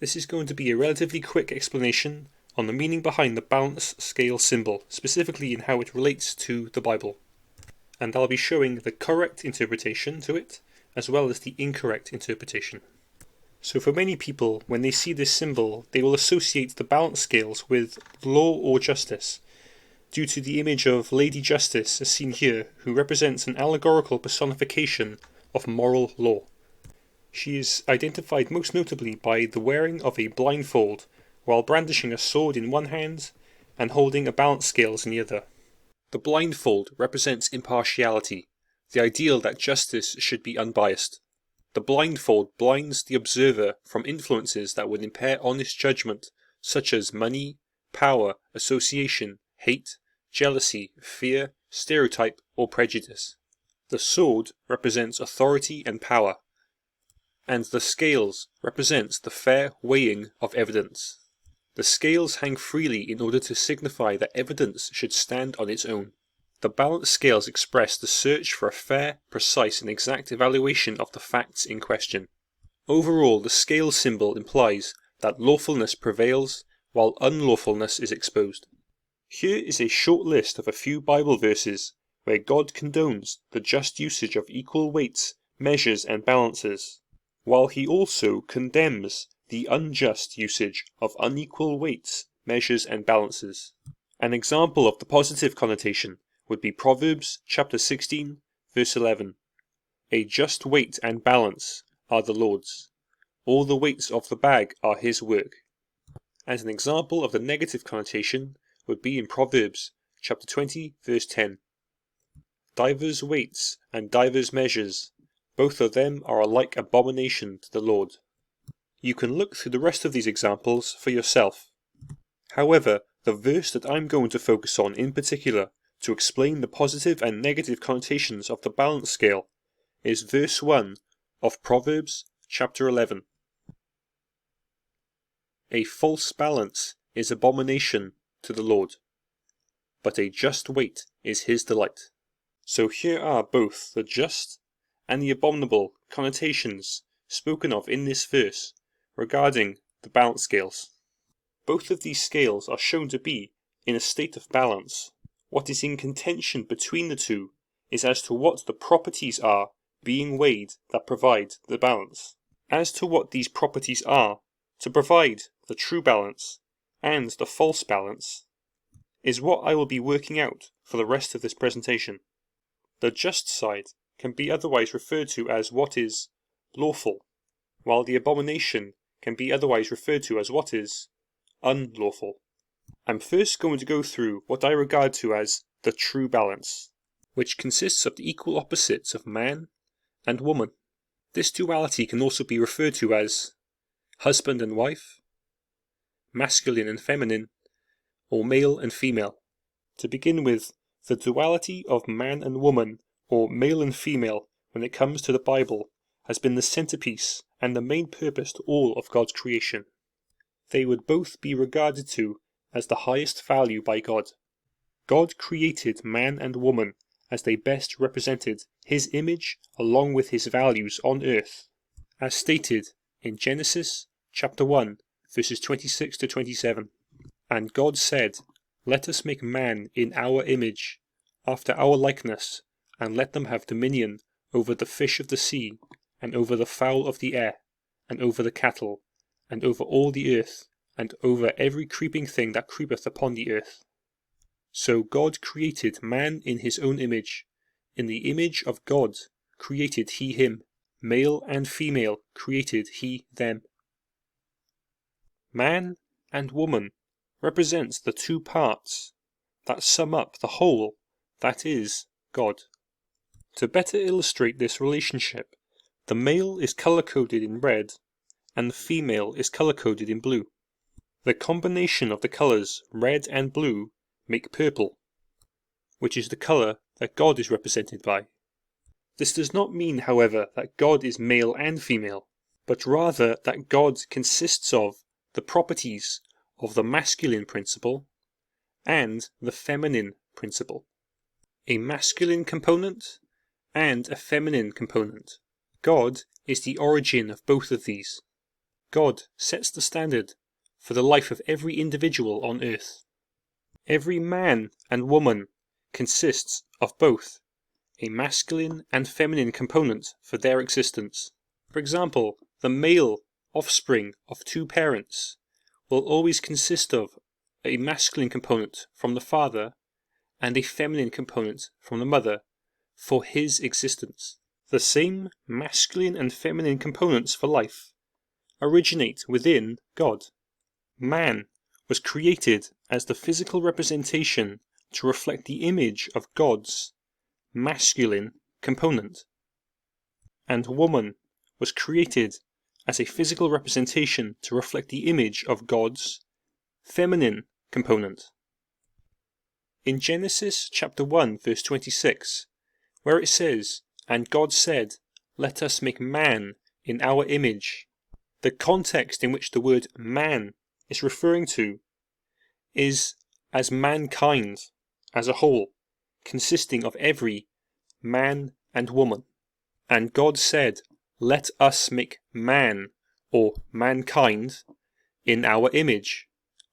This is going to be a relatively quick explanation on the meaning behind the balance scale symbol, specifically in how it relates to the Bible. And I'll be showing the correct interpretation to it, as well as the incorrect interpretation. So for many people, when they see this symbol, they will associate the balance scales with law or justice, due to the image of Lady Justice as seen here, who represents an allegorical personification of moral law. She is identified most notably by the wearing of a blindfold while brandishing a sword in one hand and holding a balance scales in the other. The blindfold represents impartiality, the ideal that justice should be unbiased. The blindfold blinds the observer from influences that would impair honest judgment, such as money, power, association, hate, jealousy, fear, stereotype, or prejudice. The sword represents authority and power, and the scales represents the fair weighing of evidence. The scales hang freely in order to signify that evidence should stand on its own. The balance scales express the search for a fair, precise and exact evaluation of the facts in question. Overall, the scale symbol implies that lawfulness prevails while unlawfulness is exposed. Here is a short list of a few Bible verses where God condones the just usage of equal weights, measures and balances, while he also condemns the unjust usage of unequal weights, measures and balances. An example of the positive connotation would be Proverbs chapter 16 verse 11. A just weight and balance are the Lord's. All the weights of the bag are his work. As an example of the negative connotation would be in Proverbs chapter 20 verse 10. Divers weights and divers measures, both of them are alike abomination to the Lord. You can look through the rest of these examples for yourself. However, the verse that I'm going to focus on in particular to explain the positive and negative connotations of the balance scale is verse 1 of Proverbs chapter 11. A false balance is abomination to the Lord, but a just weight is his delight. So here are both the just and the abominable connotations spoken of in this verse regarding the balance scales. Both of these scales are shown to be in a state of balance. What is in contention between the two is as to what the properties are being weighed that provide the balance. As to what these properties are to provide the true balance and the false balance is what I will be working out for the rest of this presentation. The just side can be otherwise referred to as what is lawful, while the abomination can be otherwise referred to as what is unlawful. I'm first going to go through what I regard to as the true balance, which consists of the equal opposites of man and woman. This duality can also be referred to as husband and wife, masculine and feminine, or male and female. To begin with, the duality of man and woman, or male and female, when it comes to the Bible, has been the centerpiece and the main purpose to all of God's creation. They would both be regarded to as the highest value by God. God created man and woman as they best represented his image along with his values on earth, as stated in Genesis chapter 1 verses 26 to 27. And God said, "Let us make man in our image, after our likeness, and let them have dominion over the fish of the sea, and over the fowl of the air, and over the cattle, and over all the earth, and over every creeping thing that creepeth upon the earth." So God created man in his own image. In the image of God created he him. Male and female created he them. Man and woman represents the two parts that sum up the whole that is God. To better illustrate this relationship, the male is color-coded in red and the female is color-coded in blue. The combination of the colors red and blue make purple, which is the color that God is represented by. This does not mean, however, that God is male and female, but rather that God consists of the properties of the masculine principle and the feminine principle. A masculine component and a feminine component. God is the origin of both of these. God sets the standard for the life of every individual on earth. Every man and woman consists of both a masculine and feminine component for their existence. For example, the male offspring of two parents will always consist of a masculine component from the father and a feminine component from the mother for his existence. The same masculine and feminine components for life originate within God. Man was created as the physical representation to reflect the image of God's masculine component, and woman was created as a physical representation to reflect the image of God's feminine component. In Genesis chapter 1 verse 26, where it says, "And God said, let us make man in our image," the context in which the word man is referring to is as mankind as a whole, consisting of every man and woman. And God said, let us make man, or mankind, in our image,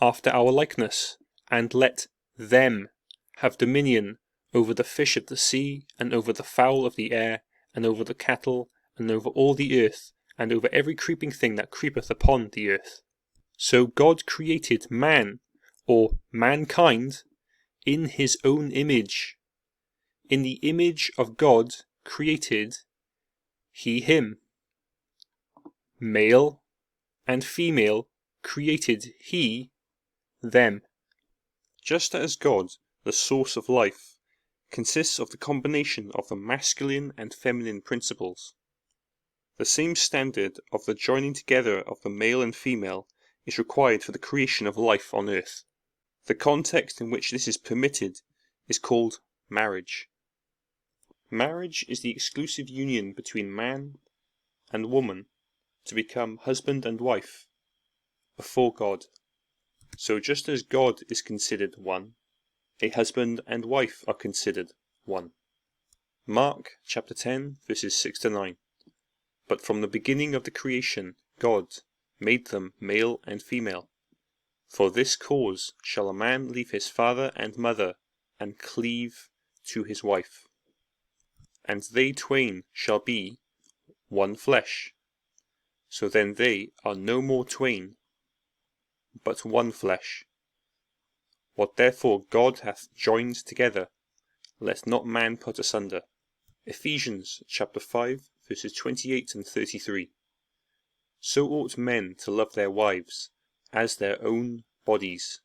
after our likeness, and let them have dominion over the fish of the sea, and over the fowl of the air, and over the cattle, and over all the earth, and over every creeping thing that creepeth upon the earth. So God created man, or mankind, in his own image. In the image of God created he him. Male and female created he them. Just as God, the source of life, consists of the combination of the masculine and feminine principles, the same standard of the joining together of the male and female is required for the creation of life on earth. The context in which this is permitted is called marriage. Marriage is the exclusive union between man and woman to become husband and wife before God. So just as God is considered one, a husband and wife are considered one. Mark chapter 10 verses 6 to 9. But from the beginning of the creation God made them male and female. For this cause shall a man leave his father and mother, and cleave to his wife, and they twain shall be one flesh. So then they are no more twain, but one flesh. What therefore God hath joined together, let not man put asunder. Ephesians chapter 5 verses 28 and 33. So ought men to love their wives as their own bodies.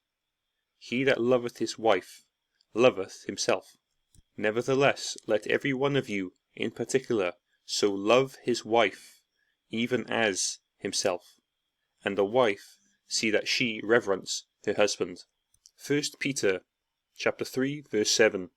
He that loveth his wife loveth himself. Nevertheless, let every one of you in particular so love his wife, even as himself, and the wife see that she reverence her husband. 1 Peter chapter 3 verse 7.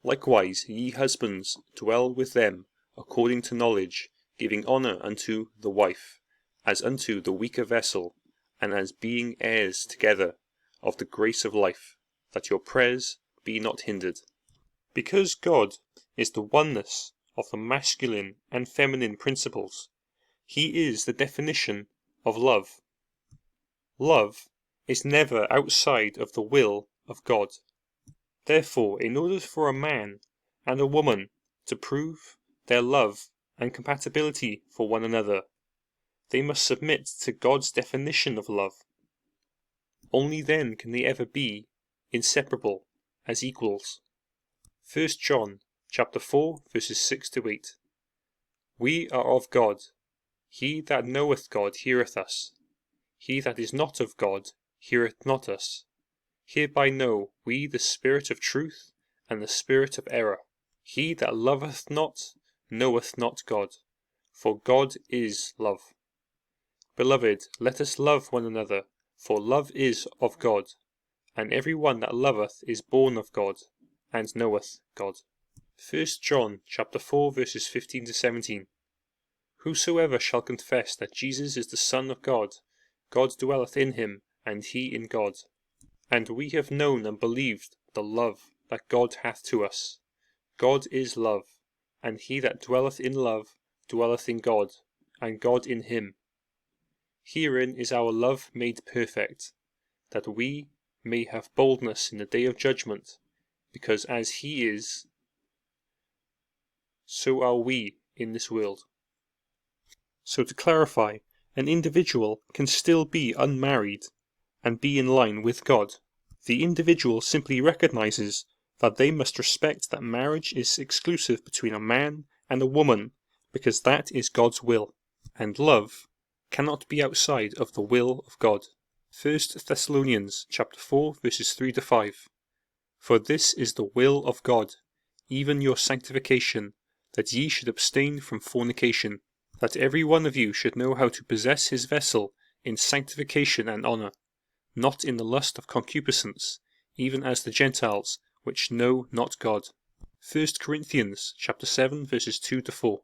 Likewise ye husbands dwell with them according to knowledge, giving honour unto the wife, as unto the weaker vessel, and as being heirs together of the grace of life, that your prayers be not hindered. Because God is the oneness of the masculine and feminine principles, he is the definition of love. Love is never outside of the will of God. Therefore, in order for a man and a woman to prove their love and compatibility for one another, they must submit to God's definition of love. Only then can they ever be inseparable as equals. 1 John chapter 4 verses 6 to 8. We are of God. He that knoweth God heareth us. He that is not of God heareth not us. Hereby know we the spirit of truth and the spirit of error. He that loveth not knoweth not God, for God is love. Beloved, let us love one another, for love is of God, and every one that loveth is born of God, and knoweth God. 1 John chapter 4 verses 15 to 17. Whosoever shall confess that Jesus is the Son of God, God dwelleth in him, and he in God. And we have known and believed the love that God hath to us. God is love, and he that dwelleth in love dwelleth in God, and God in him. Herein is our love made perfect, that we may have boldness in the day of judgment, because as he is, so are we in this world. So to clarify, an individual can still be unmarried and be in line with God. The individual simply recognizes that they must respect that marriage is exclusive between a man and a woman because that is God's will, and love cannot be outside of the will of God. 1 Thessalonians chapter 4 verses 3 to 5. For this is the will of God, even your sanctification, that ye should abstain from fornication, that every one of you should know how to possess his vessel in sanctification and honour, not in the lust of concupiscence, even as the Gentiles, which know not God. 1 Corinthians chapter 7 verses 2 to 4.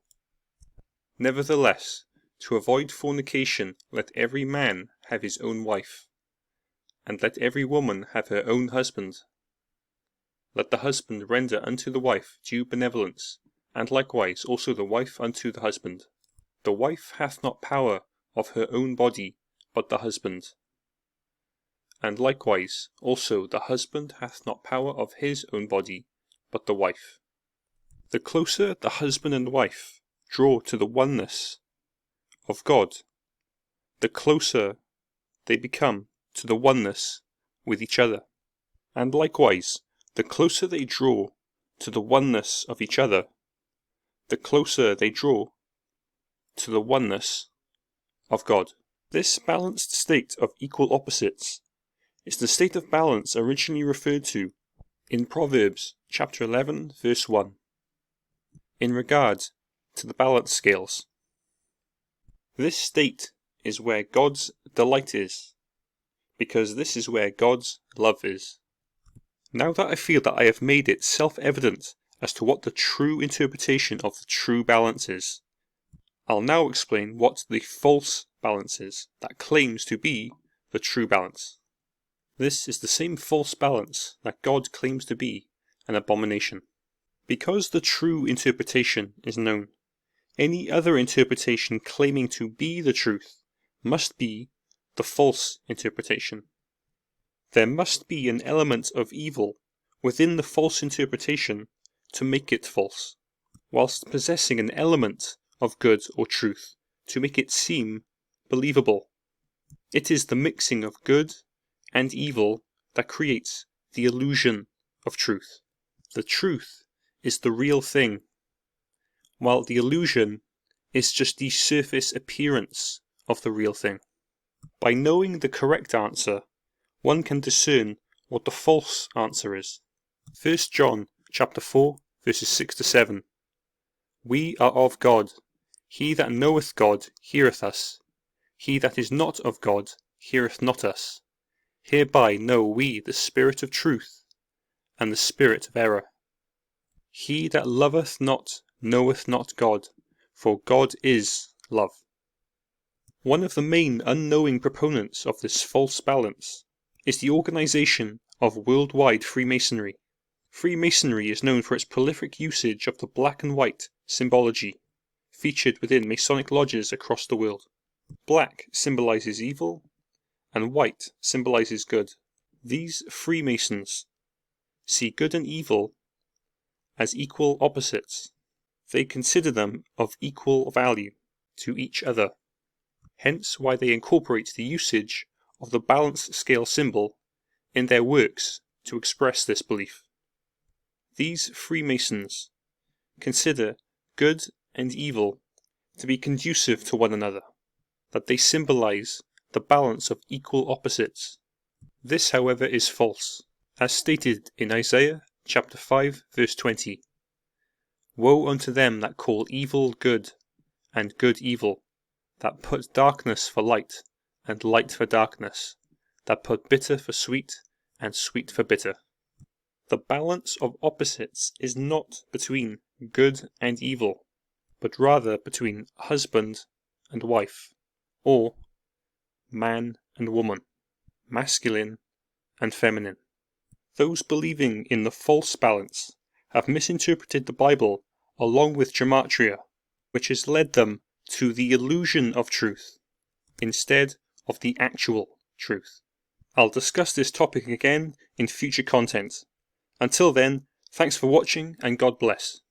Nevertheless, to avoid fornication, let every man have his own wife, and let every woman have her own husband. Let the husband render unto the wife due benevolence, and likewise also the wife unto the husband. The wife hath not power of her own body, but the husband. And likewise also the husband hath not power of his own body, but the wife. The closer the husband and wife draw to the oneness of God, the closer they become to the oneness with each other. And likewise, the closer they draw to the oneness of each other, the closer they draw to the oneness of God. This balanced state of equal opposites is the state of balance originally referred to in Proverbs chapter 11 verse 1 in regard to the balance scales. This state is where God's delight is, because this is where God's love is. Now that I feel that I have made it self-evident as to what the true interpretation of the true balance is, I'll now explain what the false balance is that claims to be the true balance. This is the same false balance that God claims to be an abomination. Because the true interpretation is known, any other interpretation claiming to be the truth must be the false interpretation. There must be an element of evil within the false interpretation to make it false, whilst possessing an element of good or truth to make it seem believable. It is the mixing of good and evil that creates the illusion of truth. The truth is the real thing, while the illusion is just the surface appearance of the real thing. By knowing the correct answer, one can discern what the false answer is. 1 John chapter 4 verses 6 to 7. We are of God. He that knoweth God heareth us. He that is not of God heareth not us. Hereby know we the spirit of truth, and the spirit of error. He that loveth not knoweth not God, for God is love. One of the main unknowing proponents of this false balance is the organization of worldwide Freemasonry. Freemasonry is known for its prolific usage of the black and white symbology, featured within Masonic lodges across the world. Black symbolizes evil, and white symbolizes good. These Freemasons see good and evil as equal opposites. They consider them of equal value to each other, hence why they incorporate the usage of the balance scale symbol in their works to express this belief. These Freemasons consider good and evil to be conducive to one another, that they symbolize the balance of equal opposites. This, however, is false, as stated in Isaiah chapter 5 verse 20. Woe unto them that call evil good, and good evil, that put darkness for light, and light for darkness, that put bitter for sweet, and sweet for bitter. The balance of opposites is not between good and evil, but rather between husband and wife, or man and woman, masculine and feminine. Those believing in the false balance have misinterpreted the Bible along with gematria, which has led them to the illusion of truth. instead of the actual truth. I'll discuss this topic again in future content. Until then, thanks for watching and God bless.